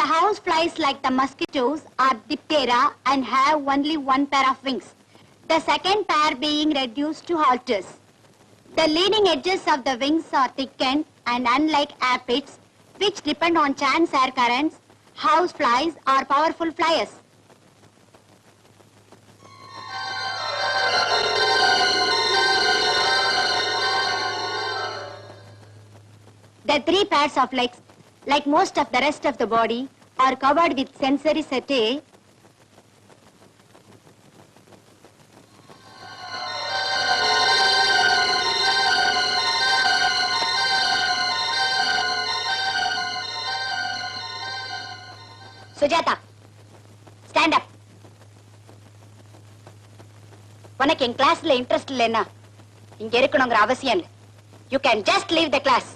house flies like the mosquitoes are diphtheria and have only one pair of wings, the second pair being reduced to halters. The leading edges of the wings are thickened and unlike aphids, which depend on chance air currents, house flies are powerful flyers. The three pairs of legs, like most of the rest of the body, are covered with sensory setae. Sujata, stand up. உனக்கு என் கிளாஸ்ல interest இல்லைன்னா இங்க இருக்கணுங்கிற அவசியம் இல்லை. You can just leave the class.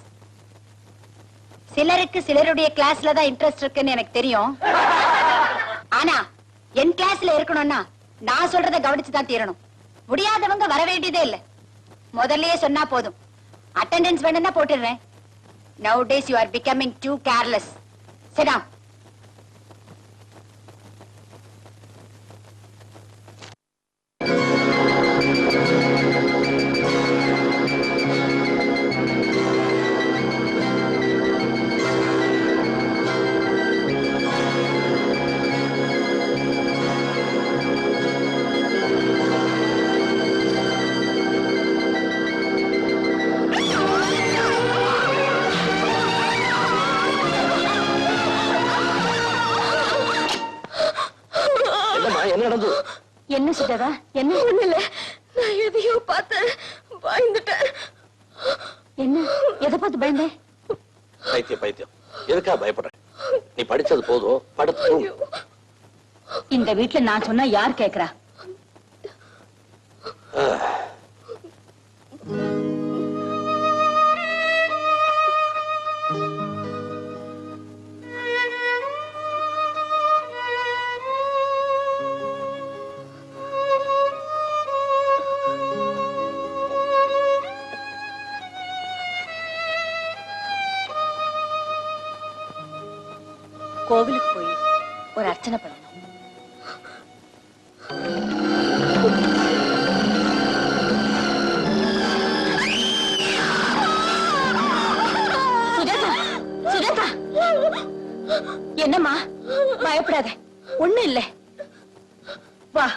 சிலருக்கு சிலருடைய கிளாஸ்ல தான் இன்ட்ரெஸ்ட் இருக்குன்னு எனக்கு தெரியும். ஆனா என் கிளாஸ்ல இருக்கணும்னா நான் சொல்றத கவனிச்சு தான் தீரணும். முடியாதவங்க வர வேண்டியதே இல்ல. முதல்லயே சொன்னா போதும். அட்டெண்டன்ஸ் வேணும்னா போட்டுறேன். Nowadays you are becoming too careless. Sit down. என்ன சுஜாதா? என்ன ஒண்ணுல நான் எதையோ பார்த்தேன், பயந்துட்டேன். என்ன எதை பார்த்து பயந்தே? பைத்தியம் எதுக்கா பயப்படுற? நீ படிச்சது போதும், படுத்து. இந்த வீட்டுல நான் சொன்னா யார் கேக்குறா? கோவிலுக்கு போய் ஒரு அர்ச்சனை பண்ணணும். சுஜாதா, சுஜாதா, என்னம்மா? பயப்படாத, ஒண்ணு இல்ல. வா.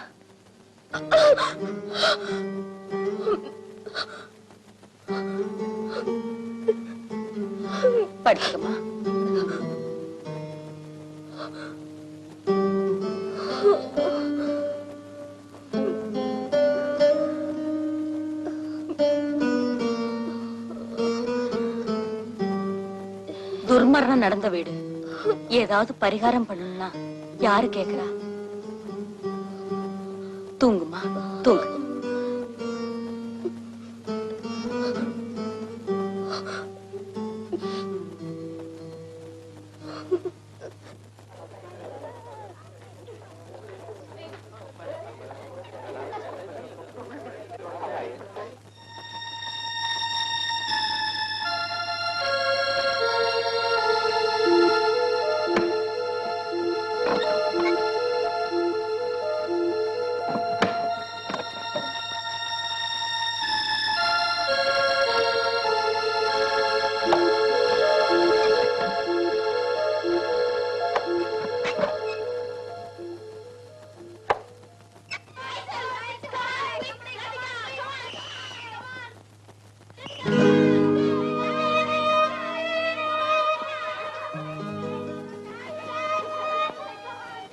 படிச்சுக்கம்மா. துர்மரணம் நடந்த வீடு, ஏதாவது பரிகாரம் பண்ணணும்னா யாரு கேக்குறா? தூங்குமா, தூங்கு.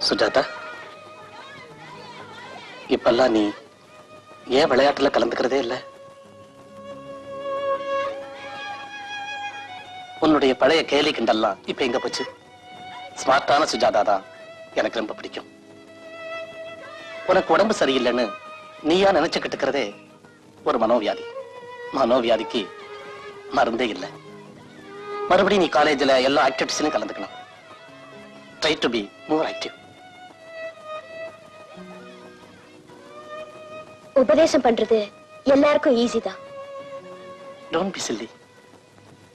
சுஜாதா, இப்பெல்லாம் நீ ஏன் விளையாட்டுல கலந்துக்கிறதே இல்ல? உன்னுடைய பழைய கேலி கிண்டல்லாம் இப்ப எங்க போச்சு? ஸ்மார்ட்டான சுஜாதா தான் எனக்கு ரொம்ப பிடிக்கும். உனக்கு உடம்பு சரியில்லைன்னு நீயா நினைச்சுக்கிட்டு இருக்கிறதே ஒரு மனோவியாதி. மனோவியாதிக்கு மருந்தே இல்லை. மறுபடியும் நீ காலேஜ்ல எல்லா ஆக்டிவிட்டிஸ்லயும் கலந்துக்கணும். Try to be more active. உபதேசம் பண்றது எல்லாருக்கும் ஈஸி தான். Don't be chilli.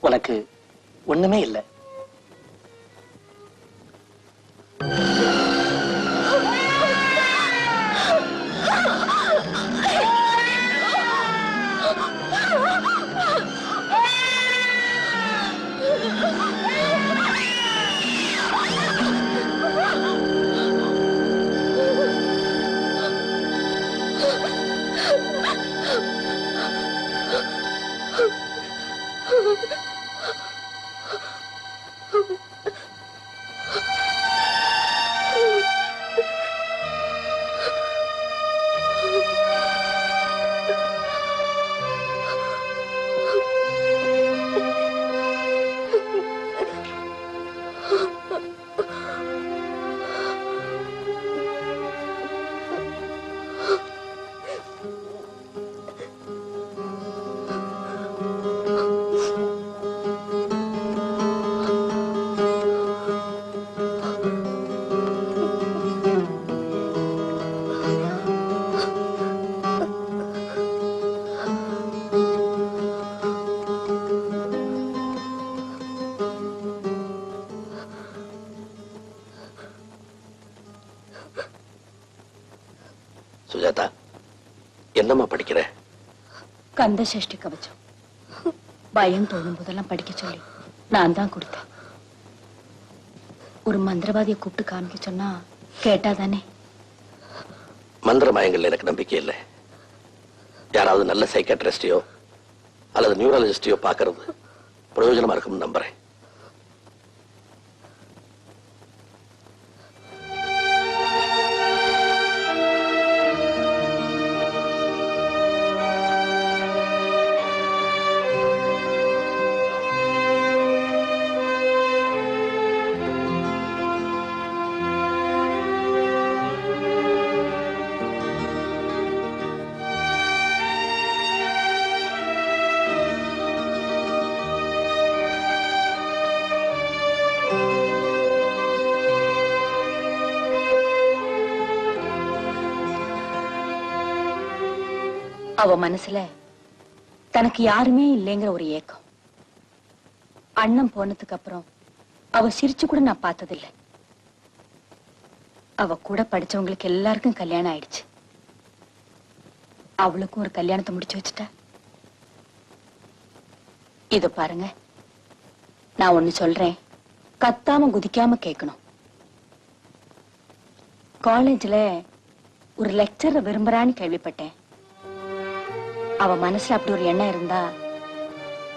உனக்கு ஒண்ணுமே இல்லை. சுஜாதா, என்னம்மா படிக்கிற? கந்த சஷ்டி கவச்சம். பயம் தோணும் போதெல்லாம் படிக்க சொல்லி நான் தான் கொடுத்தேன். ஒரு மந்திரவாதியை கூப்பிட்டு காமிக்க சொன்னா கேட்டாதானே? மந்திர மயங்கள் எனக்கு நம்பிக்கை இல்லை. யாராவது நல்ல சைக்காட்ரிஸ்டையோ அல்லது நியூரலஜிஸ்டையோ பார்க்கறது பிரயோஜனமா இருக்கும்னு நம்புறேன். அவ மனசுல தனக்கு யாருமே இல்லைங்கிற ஒரு ஏக்கம். அண்ணன் போனதுக்கு அப்புறம் அவ சிரிச்சு கூட நான் பார்த்ததில்லை. அவ கூட படிச்சவங்களுக்கு எல்லாருக்கும் கல்யாணம் ஆயிடுச்சு. அவளுக்கும் ஒரு கல்யாணத்தை முடிச்சு வச்சுட்டா. இத பாருங்க, நான் ஒண்ணு சொல்றேன், கத்தாம குதிக்காம கேட்கணும். காலேஜ்ல ஒரு லெக்சரை விரும்புறான்னு கேள்விப்பட்டேன். அவ மனசுல அப்படி ஒரு எண்ணம் இருந்தா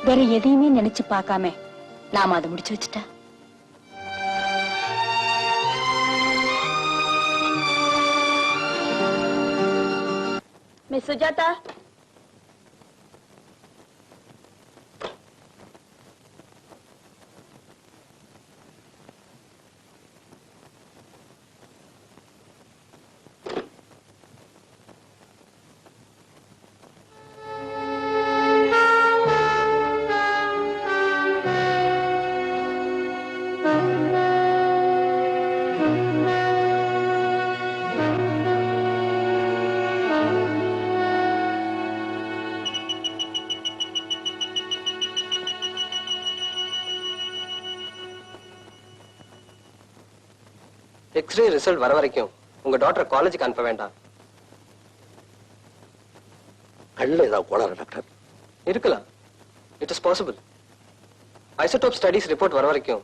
வேற எதையுமே நினைச்சு பார்க்காம நாம அதை முடிச்சு வச்சுட்டா. மிஸ் சுஜாதா, எக்ஸ்ரே ரிசல்ட் வர வரைக்கும் உங்க டாக்டர் காலேஜுக்கு அனுப்ப வேண்டாம். கண்ணில் ஏதாவது கோளாறு டாக்டர்? இருக்கலாம். It is possible. Isotope studies report வர வரைக்கும்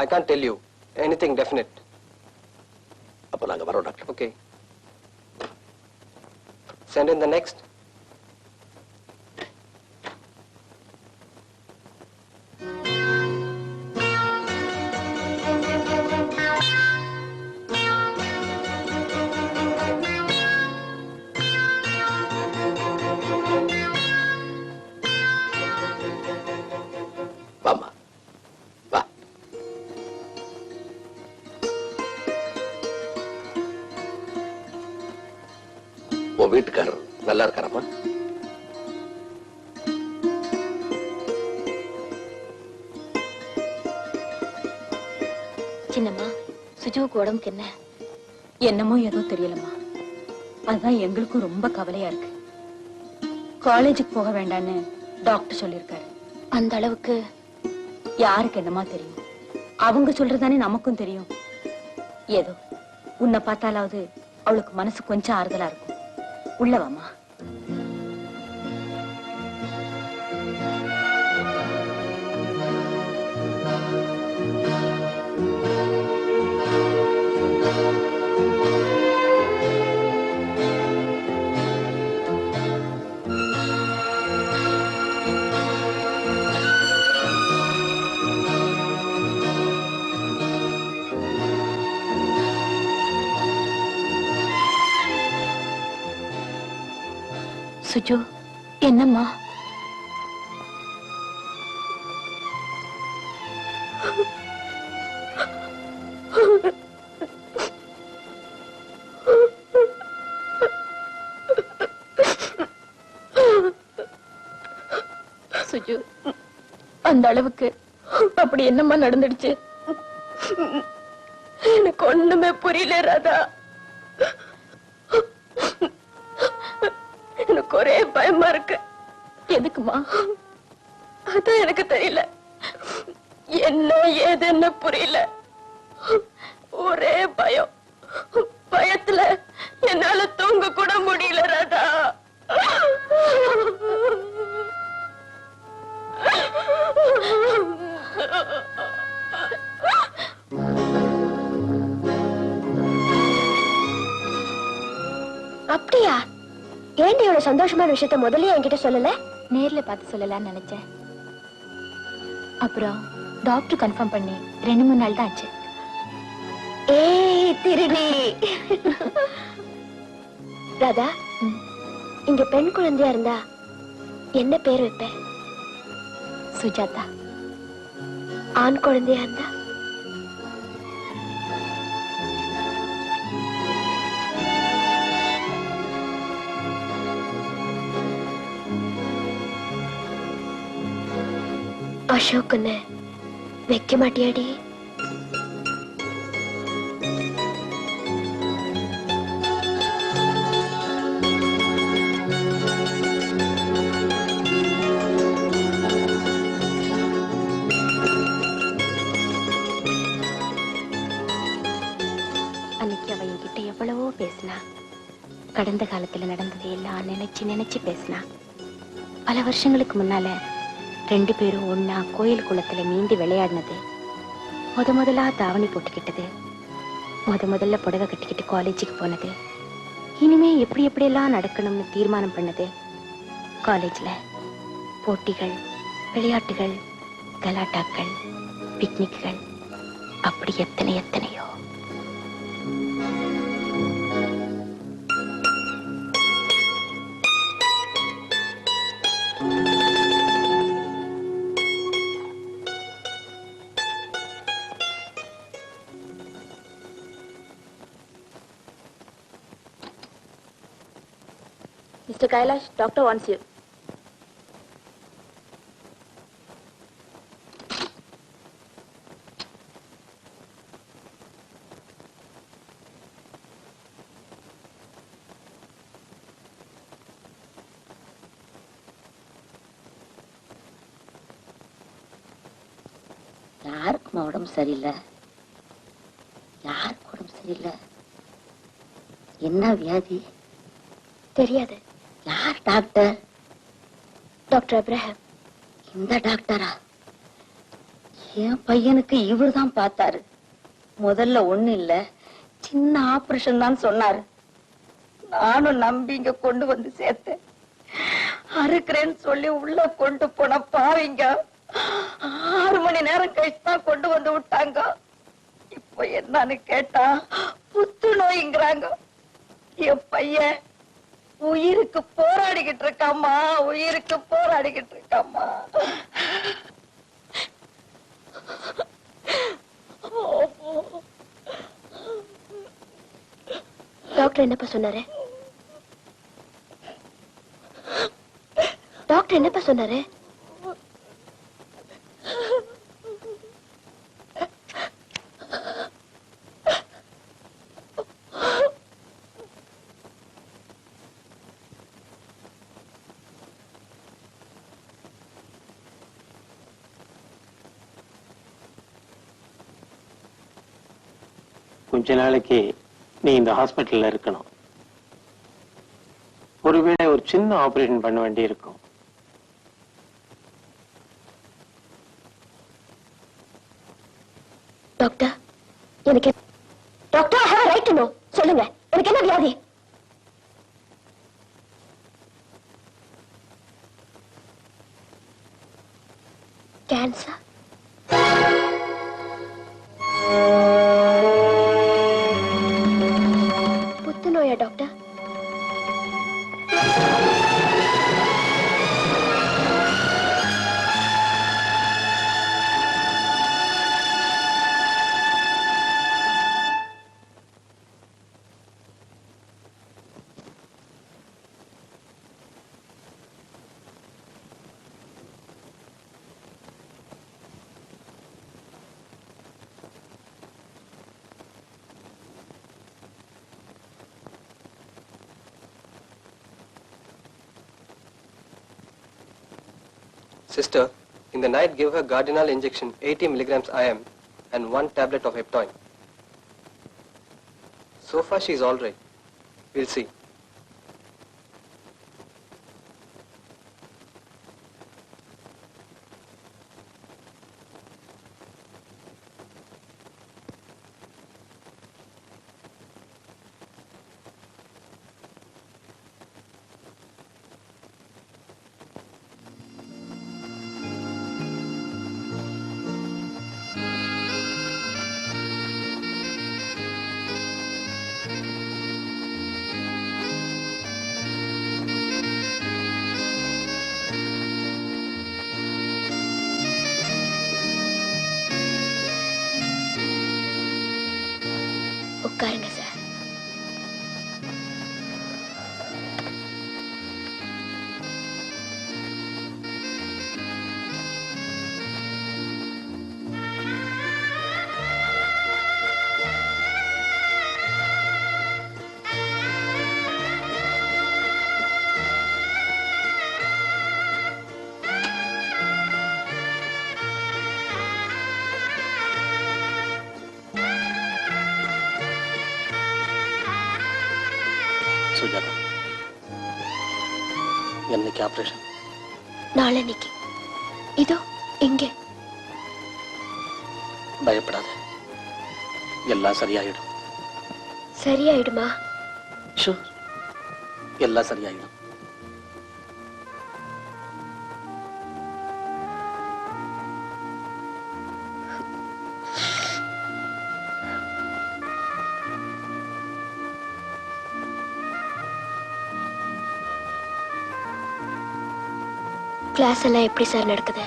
I can't tell you anything definite. அப்ப நாங்க வரோம் doctor. Okay. Send in the next. வாமா, வா. உன் வீட்டுக்காரர் நல்லா இருக்காரம்மா? சின்னம்மா, சுஜுவுக்கு உடம்புக்கு என்ன? என்னமோ ஏதோ தெரியலம்மா. அதுதான் எங்களுக்கும் ரொம்ப கவலையா இருக்கு. காலேஜுக்கு போக வேண்டான்னு டாக்டர் சொல்லியிருக்காரு. அந்த அளவுக்கு யாருக்கு என்னமா தெரியும்? அவங்க சொல்றதானே நமக்கும் தெரியும். ஏதோ உன்னை பார்த்தாலாவது அவளுக்கு மனசு கொஞ்சம் ஆறுதலா இருக்கும். உள்ளவாமா. சுஜு, என்னம்மா? சுஜு, அந்த அளவுக்கு அப்படி என்னம்மா நடந்துடுச்சு? எனக்கு ஒண்ணுமே புரியல ராதா. எனக்கு ஒரே பயமா இருக்கு. எதுக்குமா? அதான் எனக்கு தெரியல. என்ன ஏதுன்னு புரியல. ஒரே பயம். பயத்துல என்னால தூங்க கூட அப்படியா? ஏண்டி இவ்வளவு சந்தோஷமான விஷயத்த முதல்ல என்கிட்ட சொல்லல? நேர்ல பார்த்து சொல்லலாம்னு நினைச்சேன். அப்புறம் டாக்டர் கன்ஃபார்ம் பண்ணி 2-3 நாள் தான் ஆச்சு. ஏய் திருடி. ராதா, இங்க பெண் குழந்தையா இருந்தா என்ன பேர் வைப்ப? சுஜாதா. ஆண் குழந்தையா இருந்தா? அசோக்னு வைக்க மாட்டியாடி? அன்னைக்கு அவ என்கிட்ட எவ்வளவோ பேசினா. கடந்த காலத்துல நடந்ததை எல்லாம் நினைச்சு நினைச்சு பேசினா. பல வருஷங்களுக்கு முன்னால 2 பேரும் ஒன்னா கோயில் குளத்துல நீந்தி விளையாடினது, முதலா தாவணி போட்டுக்கிட்டது, முதல்ல புடவை கட்டிக்கிட்டு காலேஜுக்கு போனது, இனிமே எப்படி எப்படியெல்லாம் நடக்கணும்னு தீர்மானம் பண்ணது, காலேஜ்ல போட்டிகள், விளையாட்டுகள், கலாட்டாக்கள், பிக்னிக்குகள், அப்படி எத்தனையோ. Mr. Kailash, doctor wants you. யாருக்குமா உடம்பு சரியில்லை? யாருக்கு உடம்பு சரியில்லை? என்ன வியாதி? தெரியாது. யார் டாக்டர்? Doctor Abraham. இந்த டாக்டரா? என் பையனுக்கு இவர்தான் பார்த்தாரு. முதல்ல ஒண்ணு இல்ல, சின்ன ஆபரேஷன் தான் சொன்னாரு. நானும் நம்பி இங்க கொண்டு வந்து சேர்த்தேன். அறுக்கிறேன்னு சொல்லி உள்ள கொண்டு போன பாவிங்க 6 மணி நேரம் கழிச்சு தான் கொண்டு வந்து விட்டாங்க. இப்போ என்னன்னு கேட்டா புத்து நோய்ங்கிறாங்க. என் பையன் உயிருக்கு போராடிக்கிட்டு இருக்காமா, உயிருக்கு போராடிக்கிட்டு இருக்காமா. டாக்டர் என்னப்பா சொன்னாரு? டாக்டர் என்னப்பா சொன்னாரு? கொஞ்ச நாளைக்கு நீ இந்த ஹாஸ்பிட்டல்ல இருக்கணும். ஒருவேளை ஒரு சின்ன ஆபரேஷன் பண்ண வேண்டி இருக்கும். டாக்டர், எனக்கு doctor I have right to know. சொல்லுங்க, எனக்கு என்ன வியாதி? கேன்சர். புத்துநோயா doctor? Sister, in the night give her Gardinal injection 80 milligrams IM and 1 tablet of Heptoin. So far she is all right. We'll see. உட்காருங்க sir. Sujatha, என்னைக்கு operation? நாளன்னைக்கு. இதோ இங்கே. பயப்படாத, எல்லாம் சரியாயிடும். சரியாயிடுமா? ஷூர், எல்லாம் சரியாயிடும். கிளாஸ் எல்லாம் எப்படி சார் நடக்குது?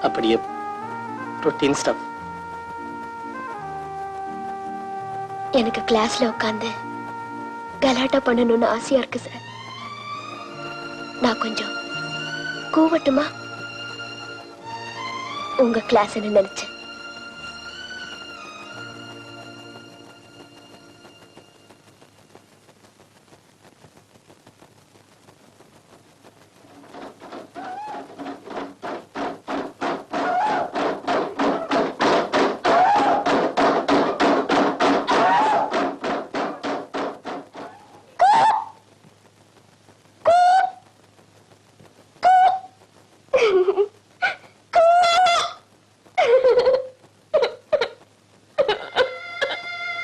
அப்படியே ரொட்டீன் ஸ்டப். எனக்கு கிளாஸ்ல உட்காந்து கலாட்டா பண்ணணும்னு ஆசையா இருக்கு சார். நான் கொஞ்சம் கூவட்டுமா? உங்க கிளாஸ் நினைச்சு.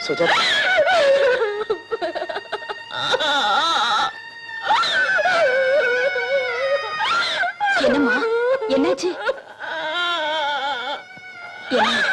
சுஜாதா, என்னம்மா, என்னாச்சு? என்ன